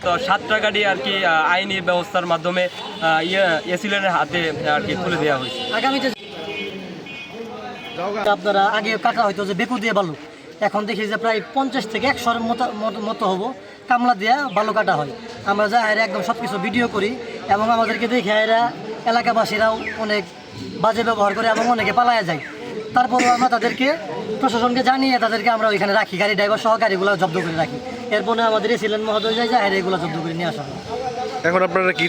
তো 7টা গাড়ি আর কি আইনি ব্যবস্থার মাধ্যমে এসিলেনের হাতে আর কি তুলে দেওয়া হয়েছে। আগামীতে আপনারা আগে কাটা হয়তো যে বেকু দিয়ে বালু, এখন দেখি যে প্রায় 50 থেকে 100-এর মতো হবো কামলা দিয়ে বালু কাটা হয়। আমরা যা এরা একদম সব কিছু ভিডিও করি এবং আমাদেরকে দেখে এরা এলাকাবাসীরাও অনেক বাজে ব্যবহার করে এবং অনেকে পালায়া যায়। তারপরেও আমরা তাদেরকে প্রশাসনকে জানিয়ে তাদেরকে আমরা ওইখানে রাখি, গাড়ি ড্রাইভার সহ গাড়িগুলো জব্দ করে রাখি। এরপরে আমাদের এসিলেন মহোদয় যায় যায় এগুলো জব্দ করে নিয়ে আসা হয়। এখন আপনারা কি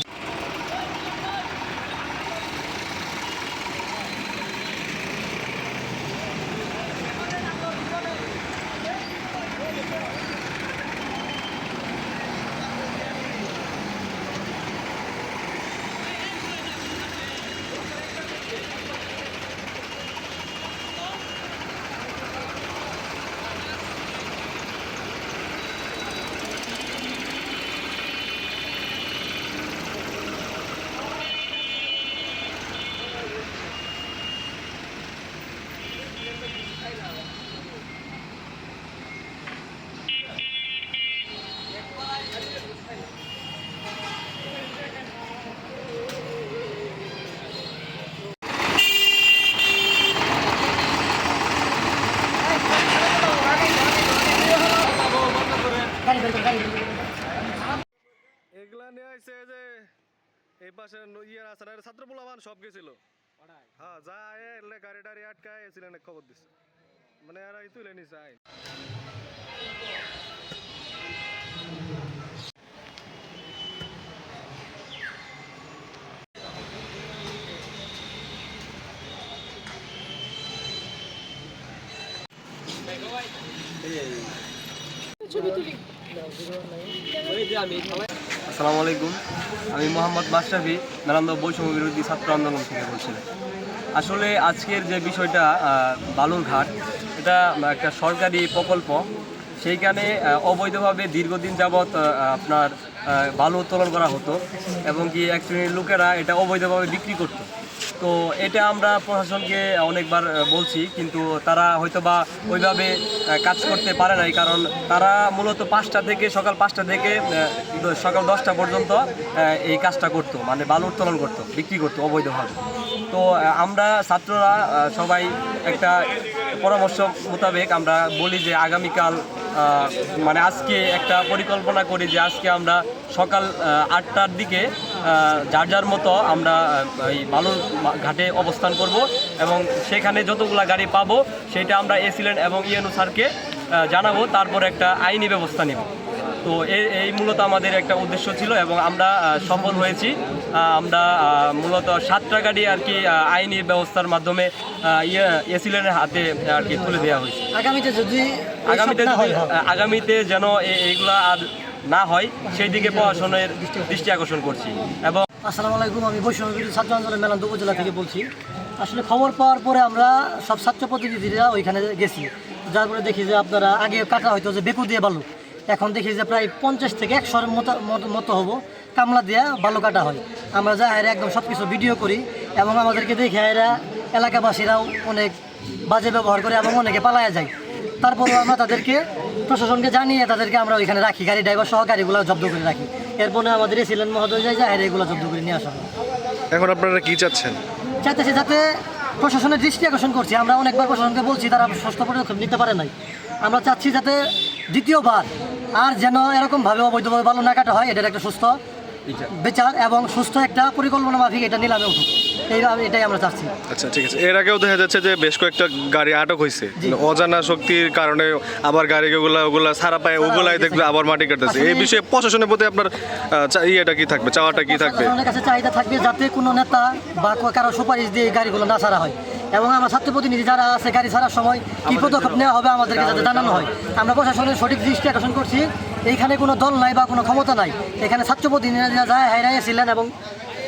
এগুলা নিয়ে আইছে যে এই পাশে ইয়ে আছে না ছাত্র পোলাবান সব গেছিল। হ্যাঁ যা এলে গাড়ি টাড়ি আটকায় এসিলেন খবর দিচ্ছে, মানে এরা তুলে নিছে আইন। আসসালামু আলাইকুম, আমি মোহাম্মদ মাশরাফি, নালন্দা বৈষম্য বিরোধী ছাত্র আন্দোলন থেকে বলছিলাম। আসলে আজকের যে বিষয়টা বালুরঘাট, এটা একটা সরকারি প্রকল্প। সেইখানে অবৈধভাবে দীর্ঘদিন যাবৎ আপনার বালু উত্তোলন করা হতো এবং কি এক শ্রেণীর লোকেরা এটা অবৈধভাবে বিক্রি করতো। তো এটা আমরা প্রশাসনকে অনেকবার বলছি, কিন্তু তারা হয়তো বা ওইভাবে কাজ করতে পারে নাই, কারণ তারা মূলত সকাল 5টা থেকে সকাল 10টা পর্যন্ত এই কাজটা করতো, মানে বালু উত্তোলন করতো, বিক্রি করতো অবৈধভাবে। তো আমরা ছাত্ররা সবাই একটা পরামর্শ মোতাবেক আমরা বলি যে আগামীকাল মানে আজকে একটা পরিকল্পনা করি যে আজকে আমরা সকাল 8টার দিকে যার যার মতো আমরা এই বালুর ঘাটে অবস্থান করব এবং সেখানে যতগুলা গাড়ি পাবো সেটা আমরা এসিলেন এবং ইএনও স্যারকে জানাবো, তারপর একটা আইনি ব্যবস্থা নেব। তো এই মূলত আমাদের একটা উদ্দেশ্য ছিল এবং আমরা সফল হয়েছি। আমরা মূলত 7টা গাড়ি আর কি আইনি ব্যবস্থার মাধ্যমে এসিলেনের হাতে আর কি তুলে দেওয়া হয়েছে। আগামীতে যেন এইগুলা আর না হয় সেই দিকে প্রশাসনের দৃষ্টি আকর্ষণ করছি। এবং আসসালামু আলাইকুম, আমি বৈষম্য বিরোধী ছাত্র আন্দোলন মেলান্দা উপজেলা থেকে বলছি। আসলে খবর পাওয়ার পরে আমরা সব ছাত্র প্রতিনিধিরা ওইখানে গেছি, যার পরে দেখি যে আপনারা আগে কাটা হয়তো যে বেকু দিয়ে বালু, এখন দেখি যে প্রায় 50 থেকে 100-এর মতো হবো কামলা দিয়ে বালু কাটা হয়। আমরা যা এরা একদম সব কিছু ভিডিও করি এবং আমাদেরকে দেখে এরা এলাকাবাসীরাও অনেক বাজে ব্যবহার করে এবং অনেকে পালায়া যায়। তারপরেও আমরা তাদেরকে প্রশাসনকে জানিয়ে তাদেরকে আমরা ওইখানে রাখি, গাড়ি ড্রাইভার সহ গাড়িগুলো জব্দ করে রাখি। এরপরে আমাদের এসিলেন মহোদয় যায় যায় এগুলো জব্দ করে নিয়ে আসা হয়। এখন আপনারা কি চাচ্ছেন? চাইতেছি যাতে প্রশাসনের দৃষ্টি আকর্ষণ করছি, আমরা অনেকবার প্রশাসনকে বলছি, তারা সুস্থ পদক্ষেপ নিতে পারে নাই। আমরা চাচ্ছি যাতে দ্বিতীয়বার আর যেন এরকমভাবে অবৈধভাবে বালু না কাটা হয়, এটার একটা সুস্থ বিচার এবং সুস্থ একটা পরিকল্পনা মাফিক এটা নিলামে উঠুক, এটাই আমরা চাচ্ছি। আচ্ছা ঠিক আছে। এর আগেও দেখা যাচ্ছে যে বেশ কয়েকটা গাড়ি আটক হয়েছে অজানা শক্তির কারণে, আবার ওগুলা ছাড়া পায় ওগুলাই দেখবে আবার মাটি কাটতেছে। এই বিষয়ে প্রশাসনের প্রতি আপনার ইয়েটা কি থাকবে, চাওয়াটা কি থাকবে? প্রশাসনের কাছে চাহিদা থাকবে যাতে কোনো নেতা বা কারো সুপারিশ দিয়ে এই গাড়িগুলো না ছাড়া হয় এবং আমার ছাত্র প্রতিনিধি যারা আছে গাড়ি ছাড়ার সময় কী পদক্ষেপ নেওয়া হবে আমাদেরকে যাতে জানানো হয়। আমরা প্রশাসনের সঠিক দৃষ্টি আকর্ষণ করছি, এইখানে কোনো দল নাই বা কোনো ক্ষমতা নাই, এখানে ছাত্র প্রতিনিধিরা যায় হাইরাইছিলেন এবং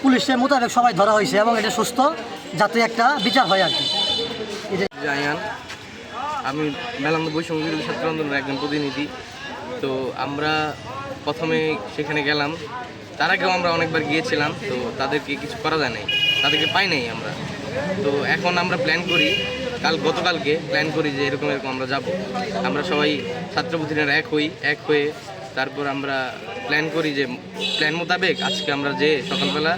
পুলিশের মোতাবেক সবাই ধরা হয়েছে এবং এটা সুস্থ যাতে একটা বিচার হয় আর কি। জায়ান, আমি মেলান্দা বৈষম্য বিরোধী ছাত্র আন্দোলনের একজন প্রতিনিধি। তো আমরা প্রথমে সেখানে গেলাম, তার আগেও আমরা অনেকবার গিয়েছিলাম, তো তাদেরকে কিছু করা যায় নাই, তাদেরকে পাই নাই আমরা। তো এখন আমরা প্ল্যান করি, গতকালকে প্ল্যান করি যে এরকম এরকম আমরা যাব। আমরা সবাই ছাত্র প্রতিনিধিরা এক হয়ে তারপর আমরা প্ল্যান করি যে প্ল্যান মোতাবেক আজকে আমরা যে সকালবেলা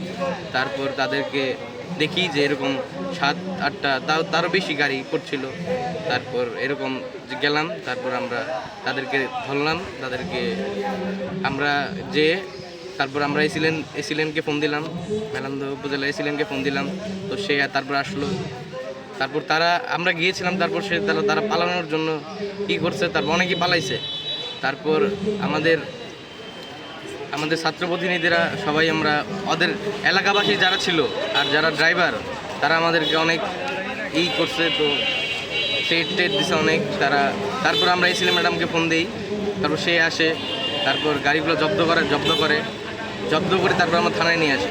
তারপর তাদেরকে দেখি যে এরকম 7-8টা তারও বেশি গাড়ি করছিল। তারপর এরকম যে গেলাম, তারপর আমরা তাদেরকে ধরলাম, তাদেরকে আমরা তারপর আমরা এসিলেনকে ফোন দিলাম, মেলান্দ উপজেলা এসিলেনকে ফোন দিলাম। তো সে তারপর আসলো, তারপর আমরা গিয়েছিলাম, তারপর তারা পালানোর জন্য কী করছে, তারপর অনেকেই পালাইছে। তারপর আমাদের ছাত্র প্রতিনিধিরা সবাই আমরা ওদের এলাকাবাসী যারা ছিল আর যারা ড্রাইভার তারা আমাদেরকে অনেক করছে, তো টেট দিছে অনেক তারপর আমরা এসিলেন ম্যাডামকে ফোন দিই, তারপর সে আসে, তারপর গাড়িগুলো জব্দ করে তারপর আমরা থানায় নিয়ে আসি।